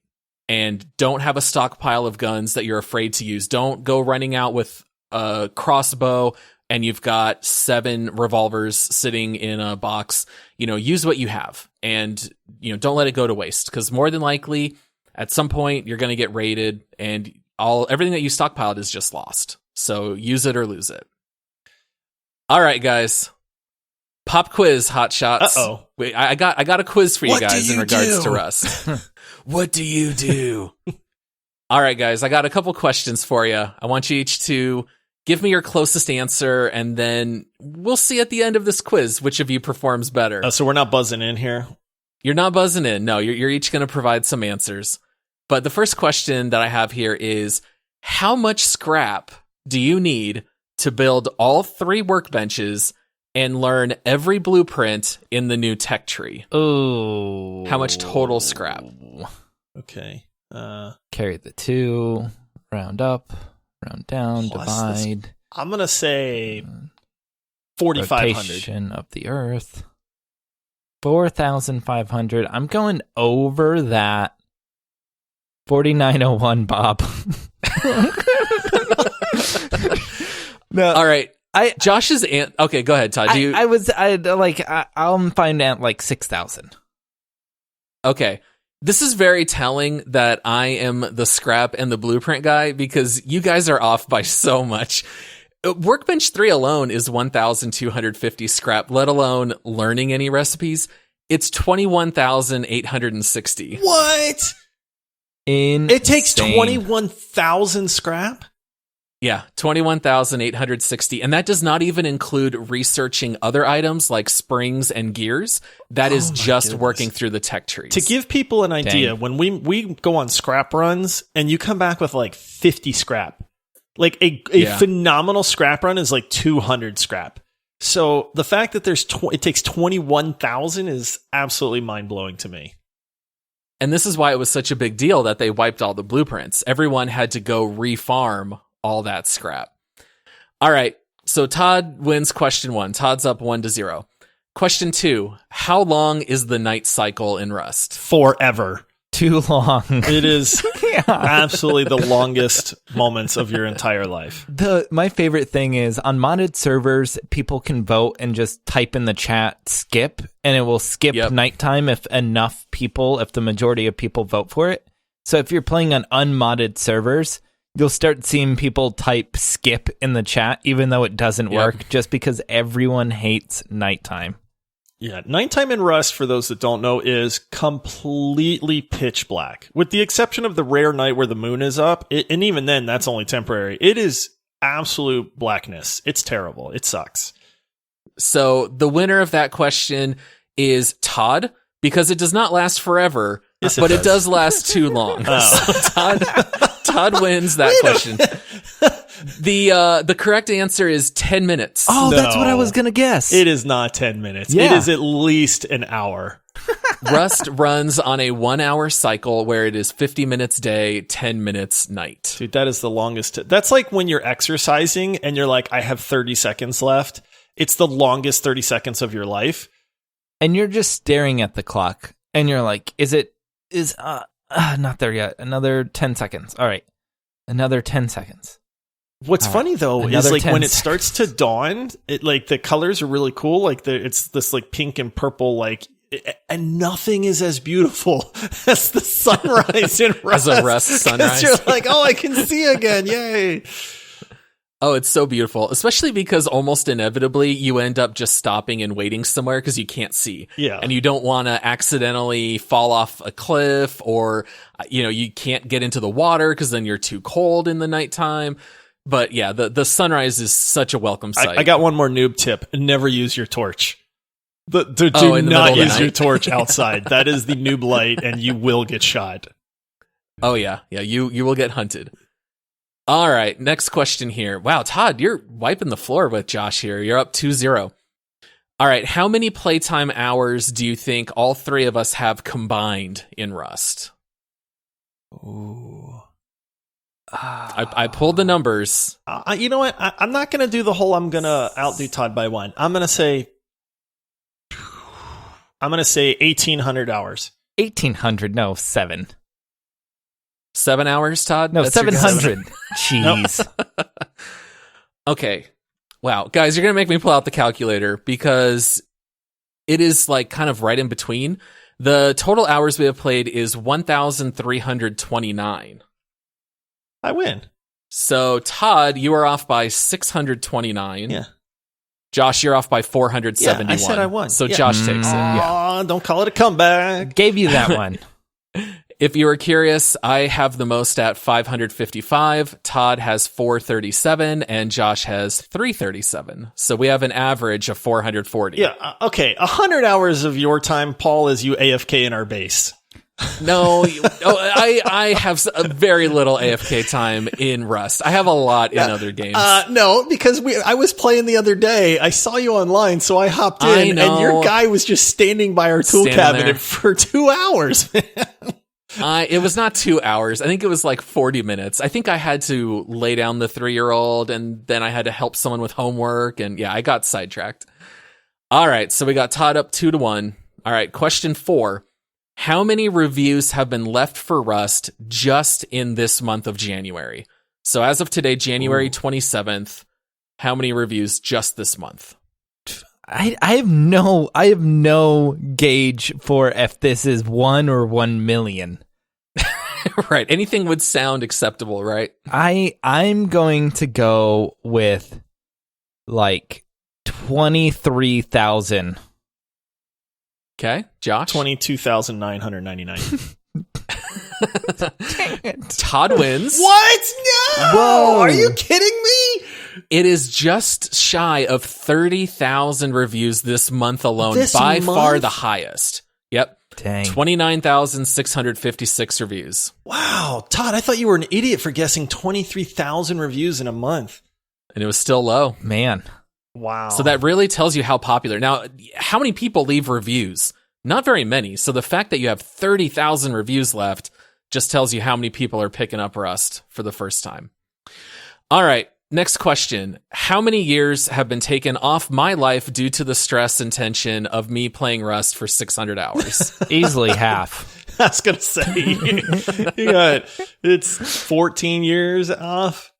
And don't have a stockpile of guns that you're afraid to use. Don't go running out with a crossbow and you've got 7 revolvers sitting in a box. Use what you have and, don't let it go to waste, because more than likely at some point you're going to get raided and everything that you stockpiled is just lost. So use it or lose it. All right, guys. Pop quiz, hot shots. Uh-oh. Wait, I got a quiz for you What guys do in you regards do? to Rust. What do you do? All right, guys, I got a couple questions for you. I want you each to give me your closest answer, and then we'll see at the end of this quiz which of you performs better. So we're not buzzing in here? You're not buzzing in. No, you're each going to provide some answers. But the first question that I have here is, how much scrap do you need to build all 3 workbenches and learn every blueprint in the new tech tree? Oh. How much total scrap? Okay. Carry the 2, round up, round down, Plus divide. I'm going to say 4,500. Rotation of the Earth. 4,500. I'm going over that. 4,901, Bob. No. All right. Josh's okay, go ahead, Todd. I'll find out like 6,000. Okay. This is very telling that I am the scrap and the blueprint guy, because you guys are off by so much. Workbench 3 alone is 1,250 scrap, let alone learning any recipes. It's 21,860. What? It takes 21,000 scrap? Yeah, 21,860. And that does not even include researching other items like springs and gears. That is just working through the tech trees. To give people an idea, when we go on scrap runs and you come back with like 50 scrap, like a phenomenal scrap run is like 200 scrap. So the fact that it takes 21,000 is absolutely mind-blowing to me. And this is why it was such a big deal that they wiped all the blueprints. Everyone had to go refarm all that scrap. All right. So Todd wins question 1. Todd's up 1-0. Question 2. How long is the night cycle in Rust? Forever. Too long. It is absolutely the longest moments of your entire life. My favorite thing is on modded servers, people can vote and just type in the chat skip, and it will skip nighttime if the majority of people vote for it. So if you're playing on unmodded servers, you'll start seeing people type skip in the chat, even though it doesn't work, just because everyone hates nighttime. Yeah, nighttime in Rust, for those that don't know, is completely pitch black. With the exception of the rare night where the moon is up, and even then, that's only temporary. It is absolute blackness. It's terrible. It sucks. So the winner of that question is Todd, because it does not last forever, but it does last too long. So Todd wins that question. The correct answer is 10 minutes. Oh, that's what I was going to guess. It is not 10 minutes. Yeah. It is at least an hour. Rust runs on a 1-hour cycle where it is 50 minutes day, 10 minutes night. Dude, that is the longest. That's like when you're exercising and you're like, I have 30 seconds left. It's the longest 30 seconds of your life. And you're just staring at the clock and you're like, not there yet. Another 10 seconds. All right. Another 10 seconds. What's funny though is like when it seconds. starts to dawn, it like the colors are really cool. Like it's this like pink and purple, like, and nothing is as beautiful as the sunrise in Rust. As a Rust sunrise. You're like, oh, I can see again. Yay. Oh, it's so beautiful, especially because almost inevitably you end up just stopping and waiting somewhere because you can't see. Yeah. And you don't want to accidentally fall off a cliff, or, you can't get into the water because then you're too cold in the nighttime. But yeah, the sunrise is such a welcome sight. I got one more noob tip. Never use your torch. Do in the not middle of use the your night. torch outside. That is the noob light and you will get shot. Oh yeah. Yeah. You will get hunted. All right. Next question here. Wow. Todd, you're wiping the floor with Josh here. You're up 2-0. All right. How many playtime hours do you think all 3 of us have combined in Rust? Ooh. I pulled the numbers. You know what? I'm not going to do the whole I'm going to outdo Todd by one. I'm going to say 1,800 hours. 1,800, no, 7. 7 hours, Todd? No, That's your guess? 700. Jeez. Okay. Wow. Guys, you're going to make me pull out the calculator because it is like kind of right in between. The total hours we have played is 1,329. I win. So, Todd, you are off by 629. Yeah. Josh, you're off by 471. Yeah, I said I won. So Josh takes it. Aw, don't call it a comeback. Gave you that one. If you were curious, I have the most at 555. Todd has 437, and Josh has 337. So we have an average of 440. Yeah, okay. 100 hours of your time, Paul, is you AFK in our base. No, I have a very little AFK time in Rust. I have a lot in other games. No, because I was playing the other day. I saw you online, so I hopped in, and your guy was just standing by our tool cabinet for 2 hours, man. It was not 2 hours. I think it was like 40 minutes. I think I had to lay down the 3-year-old, and then I had to help someone with homework, and yeah, I got sidetracked. All right, so we got Todd up 2-1. All right, question 4. How many reviews have been left for Rust just in this month of January? So as of today, January 27th, how many reviews just this month? I have no gauge for if this is 1 or 1 million. Right. Anything would sound acceptable, right? I'm going to go with like 23,000. Okay, Josh? 22,999. Todd wins. What? No! Whoa. Are you kidding me? It is just shy of 30,000 reviews this month alone. By far the highest. Yep. Dang. 29,656 reviews. Wow. Todd, I thought you were an idiot for guessing 23,000 reviews in a month. And it was still low. Man. Wow. So that really tells you how popular. Now, how many people leave reviews? Not very many. So the fact that you have 30,000 reviews left just tells you how many people are picking up Rust for the first time. All right. Next question. How many years have been taken off my life due to the stress and tension of me playing Rust for 600 hours? Easily half. I was going to say, it's 14 years off.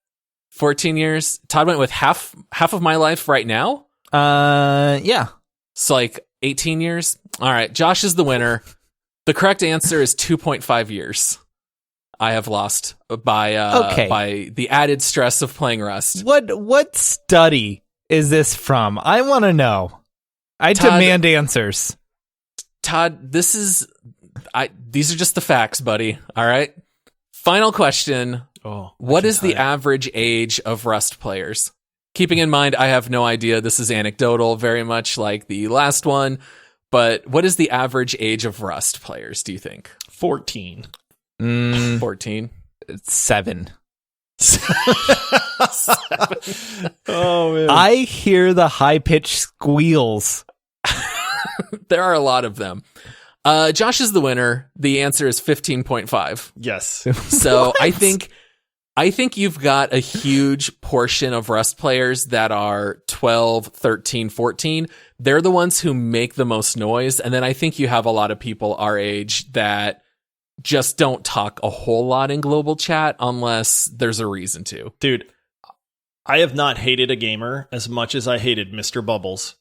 14 years. Todd went with half of my life right now. Yeah. So like 18 years. All right. Josh is the winner. The correct answer is 2.5 years. I have lost by the added stress of playing Rust. What study is this from? I want to know. I demand answers. Todd, these are just the facts, buddy. All right. Final question. What is the average age of Rust players? Keeping in mind, I have no idea. This is anecdotal, very much like the last one. But what is the average age of Rust players, do you think? 14. 14? 7. Oh, man. I hear the high-pitched squeals. There are a lot of them. Josh is the winner. The answer is 15.5. Yes. So I think you've got a huge portion of Rust players that are 12, 13, 14. They're the ones who make the most noise. And then I think you have a lot of people our age that just don't talk a whole lot in global chat unless there's a reason to. Dude, I have not hated a gamer as much as I hated Mr. Bubbles.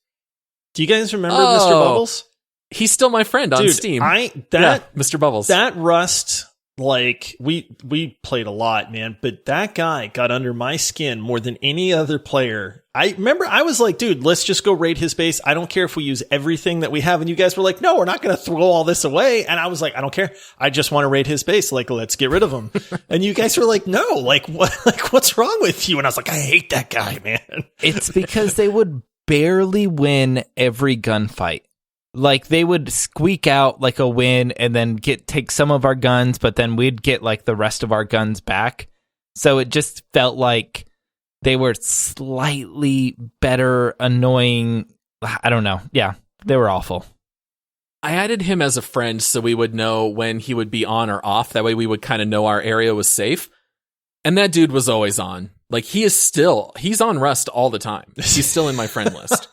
Do you guys remember Mr. Bubbles? He's still my friend on Steam. Mr. Bubbles. That Rust, like, we played a lot, man, but that guy got under my skin more than any other player. I remember I was like, dude, let's just go raid his base. I don't care if we use everything that we have. And you guys were like, no, we're not going to throw all this away. And I was like, I don't care. I just want to raid his base. Like, let's get rid of him. And you guys were like, no, like, what? Like, what's wrong with you? And I was like, I hate that guy, man. It's because they would barely win every gunfight. Like, they would squeak out like a win and then take some of our guns, but then we'd get like the rest of our guns back. So it just felt like they were slightly better, annoying. I don't know. Yeah, they were awful. I added him as a friend so we would know when he would be on or off. That way we would kind of know our area was safe. And that dude was always on. Like, he's on Rust all the time. He's still in my friend list.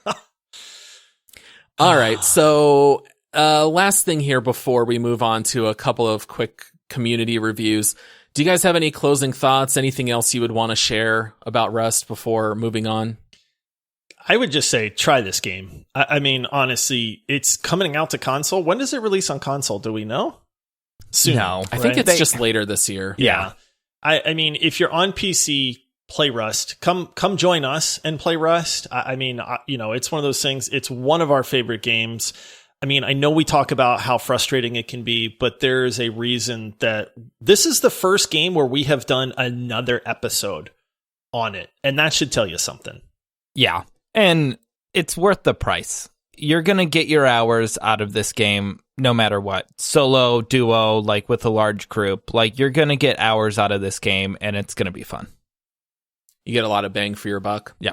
All right, so last thing here before we move on to a couple of quick community reviews. Do you guys have any closing thoughts? Anything else you would want to share about Rust before moving on? I would just say try this game. I mean, honestly, it's coming out to console. When does it release on console? Do we know? Soon. No. I think it's just later this year. Yeah. I mean, if you're on PC, play Rust. Come join us and play Rust. I mean, it's one of those things. It's one of our favorite games. I mean, I know we talk about how frustrating it can be, but there's a reason that this is the first game where we have done another episode on it. And that should tell you something. Yeah. And it's worth the price. You're going to get your hours out of this game no matter what. Solo, duo, like with a large group. Like, you're going to get hours out of this game, and it's going to be fun. You get a lot of bang for your buck. Yeah.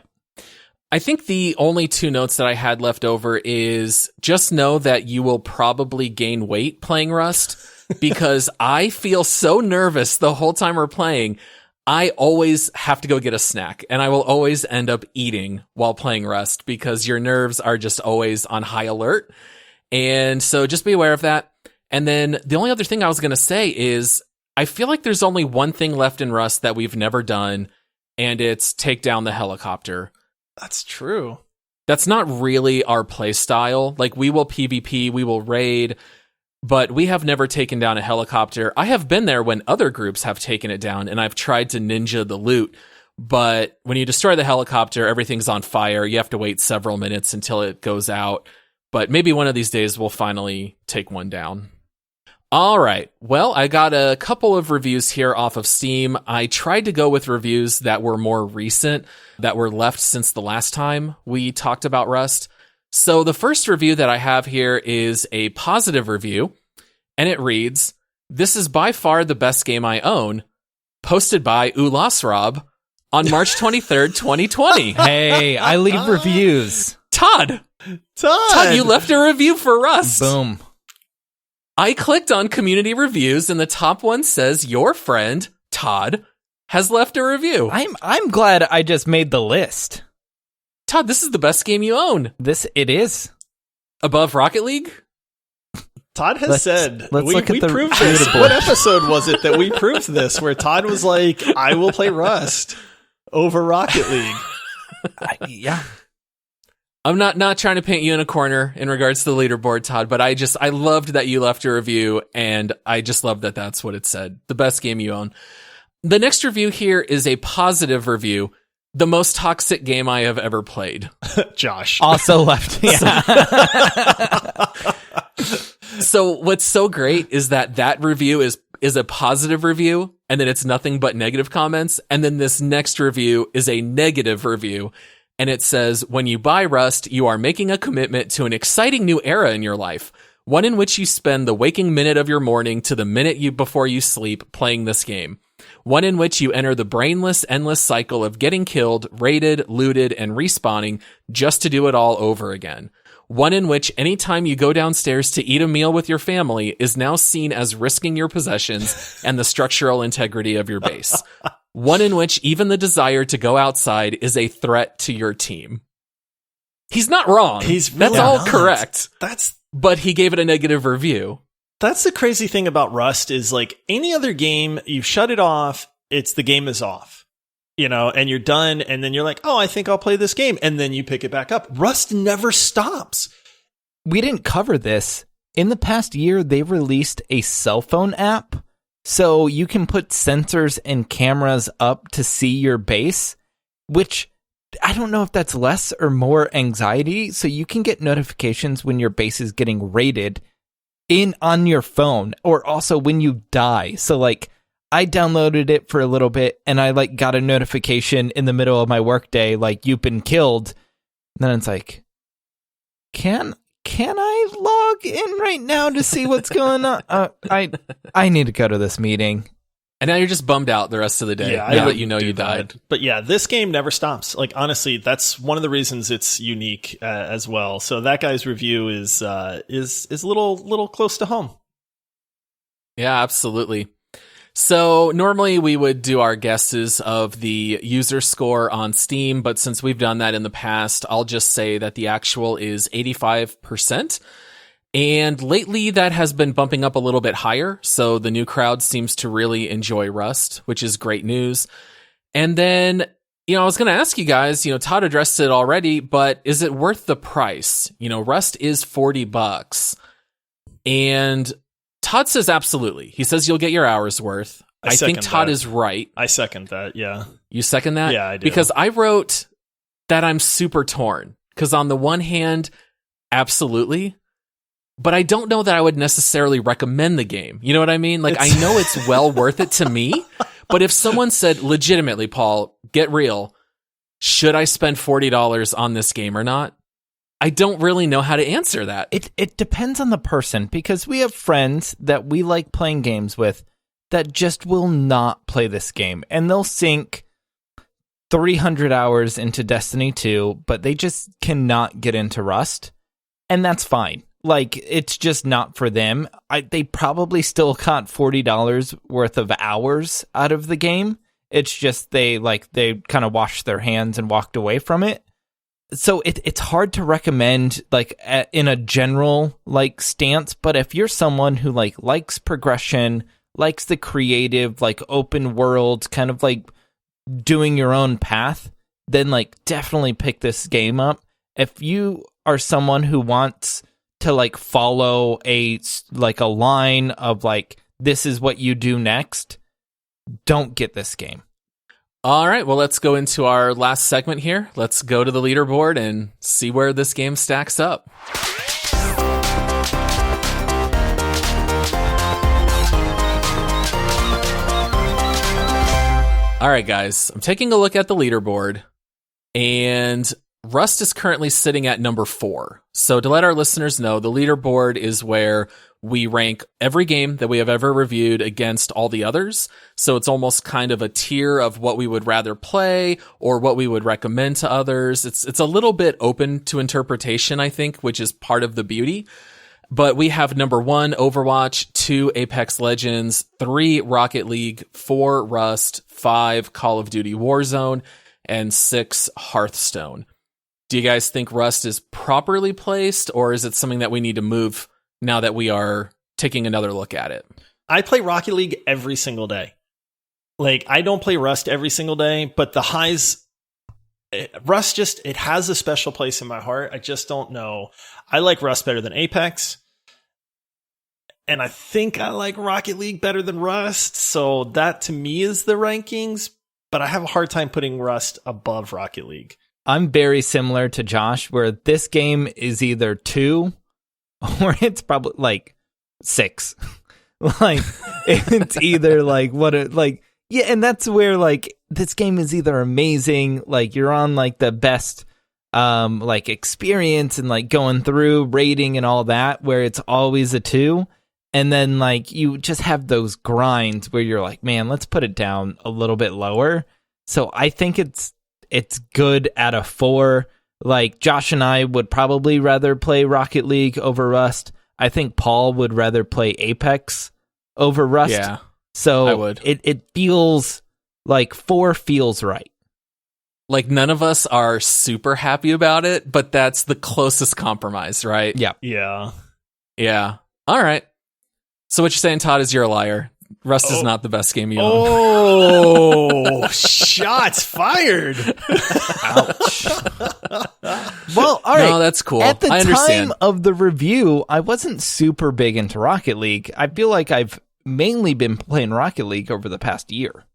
I think the only two notes that I had left over is just know that you will probably gain weight playing Rust because I feel so nervous the whole time we're playing. I always have to go get a snack, and I will always end up eating while playing Rust because your nerves are just always on high alert. And so just be aware of that. And then the only other thing I was going to say is I feel like there's only one thing left in Rust that we've never done, and it's take down the helicopter. That's true. That's not really our play style. Like, we will PvP, we will raid, but we have never taken down a helicopter. I have been there when other groups have taken it down, and I've tried to ninja the loot. But when you destroy the helicopter, everything's on fire. You have to wait several minutes until it goes out. But maybe one of these days we'll finally take one down. All right. Well, I got a couple of reviews here off of Steam. I tried to go with reviews that were more recent, that were left since the last time we talked about Rust. So the first review that I have here is a positive review, and it reads, "This is by far the best game I own," posted by Ulasrob on March 23rd, 2020. Hey, I leave reviews. Todd, you left a review for Rust. Boom. I clicked on community reviews, and the top one says your friend, Todd, has left a review. I'm glad I just made the list. Todd, this is the best game you own. It is. Above Rocket League? Todd has said, let's look at the proved this. What episode was it that we proved this, where Todd was like, I will play Rust over Rocket League? Yeah. I'm not trying to paint you in a corner in regards to the leaderboard, Todd, but I loved that you left a review, and I just love that that's what it said. The best game you own. The next review here is a positive review. The most toxic game I have ever played. Josh. Also left. Yeah. So what's so great is that review is a positive review, and then it's nothing but negative comments. And then this next review is a negative review. And it says, when you buy Rust, you are making a commitment to an exciting new era in your life. One in which you spend the waking minute of your morning to the minute before you sleep playing this game. One in which you enter the brainless, endless cycle of getting killed, raided, looted, and respawning just to do it all over again. One in which any time you go downstairs to eat a meal with your family is now seen as risking your possessions and the structural integrity of your base. One in which even the desire to go outside is a threat to your team. He's not wrong. That's all correct. But he gave it a negative review. That's the crazy thing about Rust is, like, any other game, you shut it off, the game is off, and you're done. And then you're like, oh, I think I'll play this game. And then you pick it back up. Rust never stops. We didn't cover this. In the past year, they released a cell phone app. So you can put sensors and cameras up to see your base, which I don't know if that's less or more anxiety. So you can get notifications when your base is getting raided on your phone, or also when you die. So, like, I downloaded it for a little bit, and I got a notification in the middle of my workday, like, you've been killed. And then it's like, can I log in right now to see what's going on? I need to go to this meeting. And now you're just bummed out the rest of the day. Yeah, now that you know you died. But yeah, this game never stops. Like, honestly, that's one of the reasons it's unique as well. So that guy's review is a little close to home. Yeah, absolutely. So normally we would do our guesses of the user score on Steam, but since we've done that in the past, I'll just say that the actual is 85%. And lately that has been bumping up a little bit higher. So the new crowd seems to really enjoy Rust, which is great news. And then, I was going to ask you guys, Todd addressed it already, but is it worth the price? Rust is $40. And Todd says absolutely. He says you'll get your hours worth. I think Todd is right. I second that, yeah. You second that? Yeah, I do. Because I wrote that I'm super torn. Because on the one hand, absolutely. But I don't know that I would necessarily recommend the game. You know what I mean? Like, I know it's well worth it to me. But if someone said, legitimately, Paul, get real, should I spend $40 on this game or not? I don't really know how to answer that. It depends on the person, because we have friends that we like playing games with that just will not play this game. And they'll sink 300 hours into Destiny 2, but they just cannot get into Rust. And that's fine. Like, it's just not for them. They probably still got $40 worth of hours out of the game. It's just they kind of washed their hands and walked away from it. So it's hard to recommend like in a general like stance, but if you're someone who like likes progression, likes the creative like open world kind of like doing your own path, then like definitely pick this game up. If you are someone who wants to like follow a line of like this is what you do next, don't get this game. All right, well, let's go into our last segment here. Let's go to the leaderboard and see where this game stacks up. All right, guys, I'm taking a look at the leaderboard, and Rust is currently sitting at number 4. So to let our listeners know, the leaderboard is where we rank every game that we have ever reviewed against all the others. So it's almost kind of a tier of what we would rather play or what we would recommend to others. It's a little bit open to interpretation, I think, which is part of the beauty. But we have number 1, Overwatch, 2, Apex Legends, 3, Rocket League, 4, Rust, 5, Call of Duty Warzone, and 6, Hearthstone. Do you guys think Rust is properly placed, or is it something that we need to move now that we are taking another look at it? I play Rocket League every single day. Like, I don't play Rust every single day, but the highs, Rust just, it has a special place in my heart. I just don't know. I like Rust better than Apex. And I think I like Rocket League better than Rust. So that to me is the rankings, but I have a hard time putting Rust above Rocket League. I'm very similar to Josh, where this game is either 2 or it's probably like 6. Like, it's either like yeah, and that's where like this game is either amazing, like you're on like the best like experience and like going through rating and all that, where it's always a 2. And then like you just have those grinds where you're like, man, let's put it down a little bit lower. So I think it's good at a 4. Like, Josh and I would probably rather play Rocket League over Rust. I think Paul would rather play Apex over Rust. Yeah, so I would. It feels like 4 feels right. Like, none of us are super happy about it, but that's the closest compromise, right? Yeah. Yeah. Yeah. All right. So what you're saying, Todd, is you're a liar. Rust is not the best game you own. Oh, shots fired. Ouch. Well, all right. No, that's cool. At the I understand. time of the review, I wasn't super big into Rocket League. I feel like I've mainly been playing Rocket League over the past year.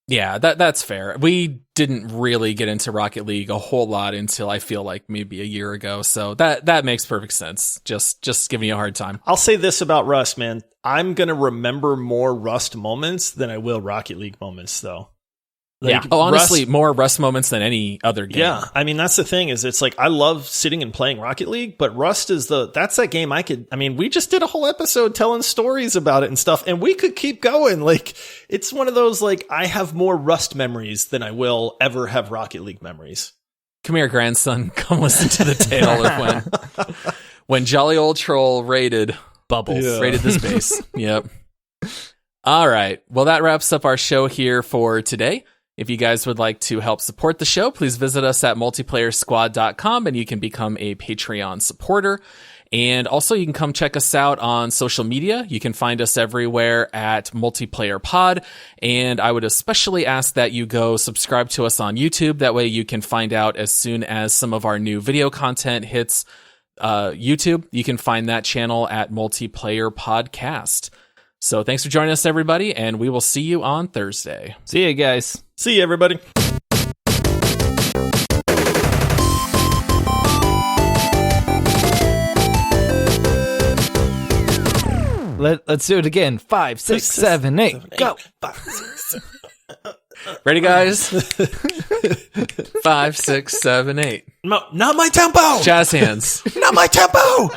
Yeah, that's fair. We didn't really get into Rocket League a whole lot until I feel like maybe a year ago. So that makes perfect sense. Just giving you a hard time. I'll say this about Rust, man. I'm going to remember more Rust moments than I will Rocket League moments, though. Like, yeah. Oh, honestly, more Rust moments than any other game. Yeah. I mean, that's the thing is it's like I love sitting and playing Rocket League, but Rust is that's that game we just did a whole episode telling stories about it and stuff, and we could keep going. Like, it's one of those, like, I have more Rust memories than I will ever have Rocket League memories. Come here, grandson. Come listen to the tale of when Jolly Old Troll raided Bubbles. Raided the space. Yep. All right. Well, that wraps up our show here for today. If you guys would like to help support the show, please visit us at multiplayersquad.com and you can become a Patreon supporter. And also you can come check us out on social media. You can find us everywhere at Multiplayer Pod. And I would especially ask that you go subscribe to us on YouTube. That way you can find out as soon as some of our new video content hits YouTube. You can find that channel at Multiplayer Podcast. So thanks for joining us, everybody, and we will see you on Thursday. See you guys. See you, everybody. Let's do it again. 5, 6, 7, 8. Go. 5, 6, 7. Ready, guys? 5, 6, 7, 8. No, not my tempo. Jazz hands. Not my tempo.